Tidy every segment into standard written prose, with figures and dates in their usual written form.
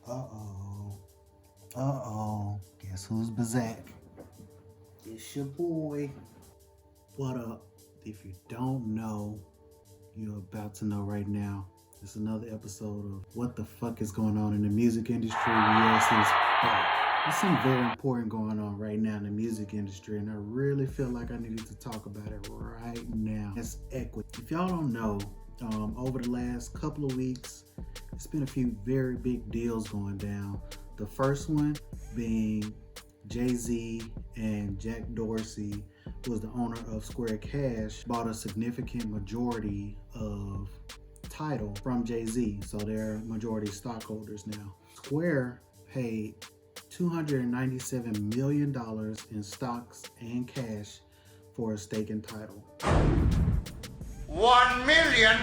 Uh-oh. Uh-oh. Guess who's Bazak? It's your boy. What up? If you don't know, you're about to know right now. It's another episode of What the Fuck is Going On in the Music Industry. Yes, it's back. There's something very important going on right now in the music industry, and I really feel like I needed to talk about it right now. That's equity. If y'all don't know, over the last couple of weeks, it's been a few very big deals going down. The first one being Jay-Z and Jack Dorsey, who is the owner of Square Cash, bought a significant majority of Tidal from Jay-Z, so they're majority stockholders now. Square paid $297 million in stocks and cash for a stake in Tidal. $1 million.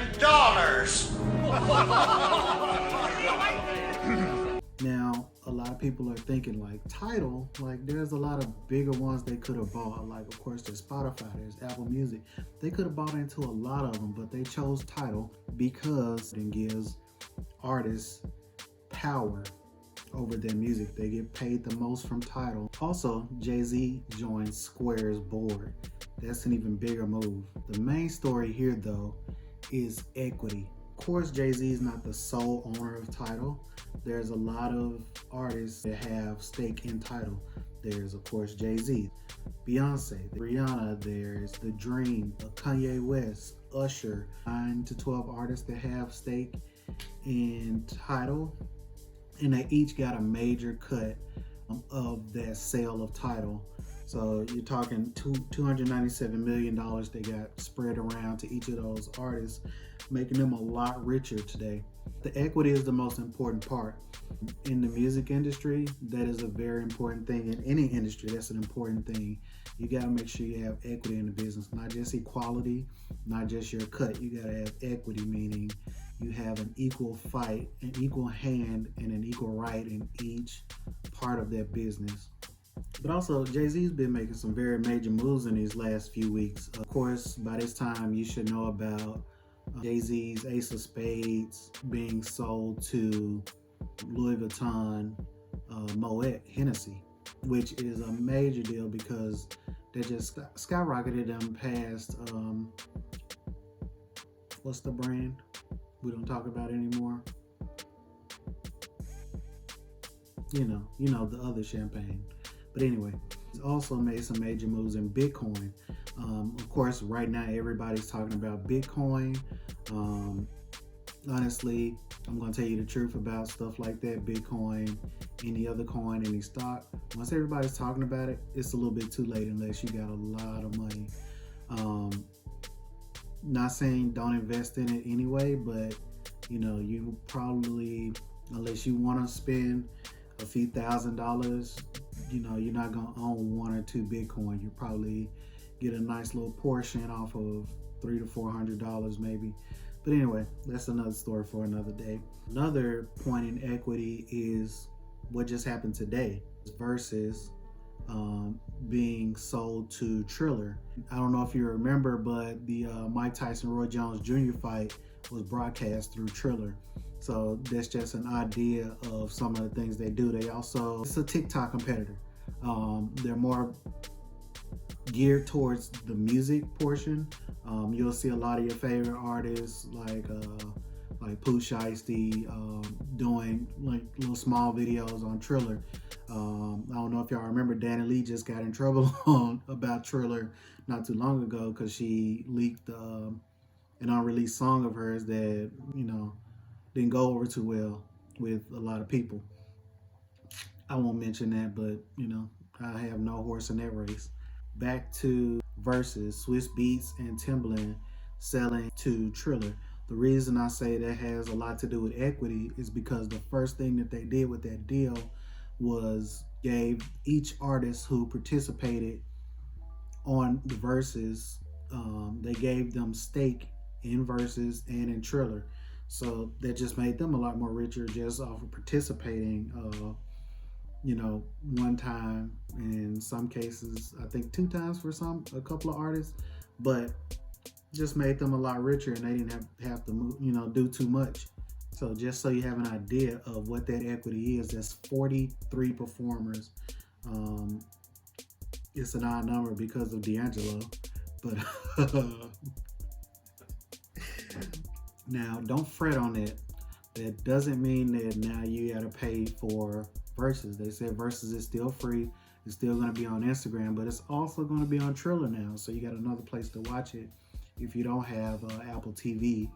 Now, a lot of people are thinking like Tidal, like there's a lot of bigger ones they could have bought. Like, of course, there's Spotify, there's Apple Music. They could have bought into a lot of them, but they chose Tidal because it gives artists power over their music. They get paid the most from Tidal. Also, Jay-Z joined Square's board. That's an even bigger move. The main story here, though, is equity. Of course, Jay-Z is not the sole owner of Tidal. There's a lot of artists that have stake in Tidal. There's, of course, Jay-Z, Beyonce, Rihanna, there's The Dream, Kanye West, Usher, 9 to 12 artists that have stake in Tidal, and they each got a major cut of that sale of Tidal. So you're talking $297 million they got spread around to each of those artists, making them a lot richer today. The equity is the most important part. In the music industry, that is a very important thing. In any industry, that's an important thing. You got to make sure you have equity in the business, not just equality, not just your cut. You got to have equity, meaning you have an equal fight, an equal hand, and an equal right in each part of that business. But also, Jay-Z's been making some very major moves in these last few weeks. Of course, by this time, you should know about Jay-Z's Ace of Spades being sold to Louis Vuitton Moet Hennessy, which is a major deal because they just skyrocketed them past, what's the brand we don't talk about anymore? You know, the other champagne. But anyway, he's also made some major moves in Bitcoin. Of course, right now everybody's talking about Bitcoin. Honestly, I'm going to tell you the truth about stuff like that, Bitcoin, any other coin, any stock. Once everybody's talking about it, it's a little bit too late unless you got a lot of money. Not saying don't invest in it anyway, but you probably, unless you want to spend a few $1,000s, you're not going to own 1 or 2 Bitcoin. You probably get a nice little portion off of $300 to $400 maybe. But anyway, that's another story for another day. Another point in equity is what just happened today. Verzuz being sold to Triller. I don't know if you remember, but the Mike Tyson Roy Jones Jr. fight was broadcast through Triller. So that's just an idea of some of the things they do. It's a TikTok competitor. They're more geared towards the music portion. You'll see a lot of your favorite artists like Pooh Shiesty doing like little small videos on Triller. I don't know if y'all remember, Danny Lee just got in trouble about Triller not too long ago because she leaked an unreleased song of hers that didn't go over too well with a lot of people. I won't mention that, but I have no horse in that race. Back to Verzuz, Swiss Beats and Timbaland selling to Triller. The reason I say that has a lot to do with equity is because the first thing that they did with that deal was gave each artist who participated on the Verzuz, they gave them stake in Verzuz and in Triller. So that just made them a lot more richer just off of participating, one time, in some cases, I think 2 times for a couple of artists, but just made them a lot richer and they didn't have to move, do too much. So just so you have an idea of what that equity is, that's 43 performers. Um, it's an odd number because of D'Angelo, but now don't fret on that. That doesn't mean that now you gotta pay for Verzuz. They said Verzuz is still free. It's still gonna be on Instagram, but it's also gonna be on Triller now. So you got another place to watch it if you don't have Apple TV,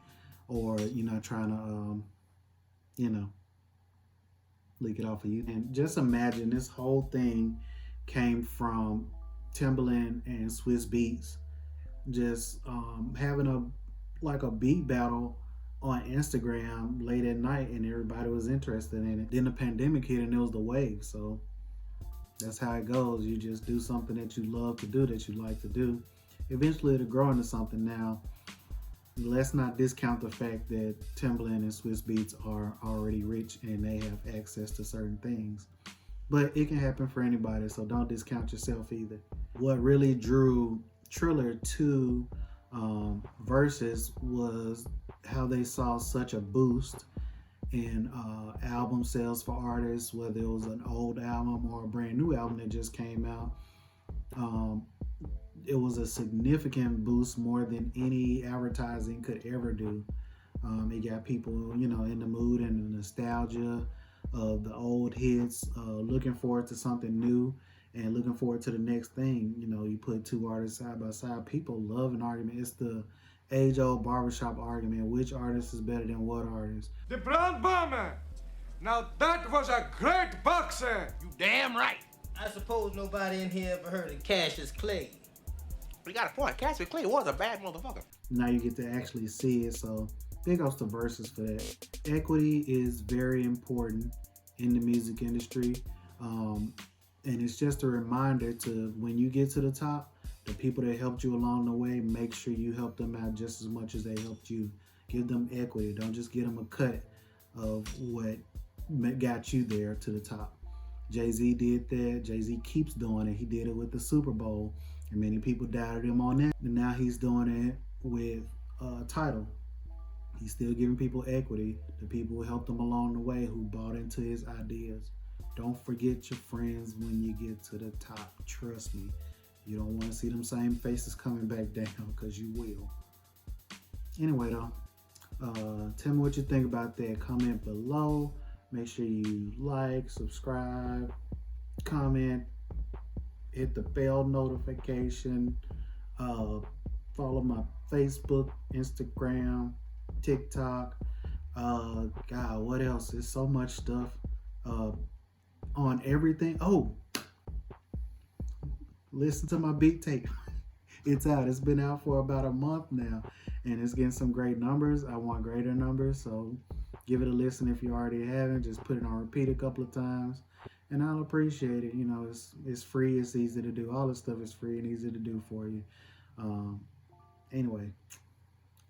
or you're not trying to, you know, leak it off of you. And just imagine this whole thing came from Timbaland and Swiss Beats just having a beat battle on Instagram late at night, and everybody was interested in it. Then the pandemic hit, and it was the wave. So that's how it goes. You just do something that you love to do, that you like to do. Eventually, it'll grow into something. Now, let's not discount the fact that Timbaland and Swiss Beats are already rich and they have access to certain things. But it can happen for anybody, so don't discount yourself either. What really drew Triller to Verzuz was how they saw such a boost in album sales for artists, whether it was an old album or a brand new album that just came out. It was a significant boost, more than any advertising could ever do. It got people, in the mood and the nostalgia of the old hits, looking forward to something new and looking forward to the next thing. You put two artists side by side, people love an argument. It's the age-old barbershop argument. Which artist is better than what artist? The Brown Bomber! Now that was a great boxer! You damn right! I suppose nobody in here ever heard of Cassius Clay. We got a point. Cassius Clay was a bad motherfucker. Now you get to actually see it, so big ups to Verzuz for that. Equity is very important in the music industry, and it's just a reminder to, when you get to the top, the people that helped you along the way, make sure you help them out just as much as they helped you. Give them equity. Don't just get them a cut of what got you there to the top. Jay-Z did that. Jay-Z keeps doing it. He did it with the Super Bowl, and many people doubted him on that. And now he's doing it with Tidal. He's still giving people equity. The people who helped him along the way, who bought into his ideas. Don't forget your friends when you get to the top. Trust me. You don't want to see them same faces coming back down, because you will. Anyway, though, tell me what you think about that. Comment below. Make sure you like, subscribe, comment, hit the bell notification, follow my Facebook, Instagram, TikTok. God, what else? There's so much stuff on everything. Oh, listen to my beat tape. It's out. It's been out for about a month now, and it's getting some great numbers. I want greater numbers, so give it a listen if you already haven't. Just put it on repeat a couple of times, and I'll appreciate it. It's free. It's easy to do. All this stuff is free and easy to do for you. Anyway,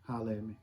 holla at me.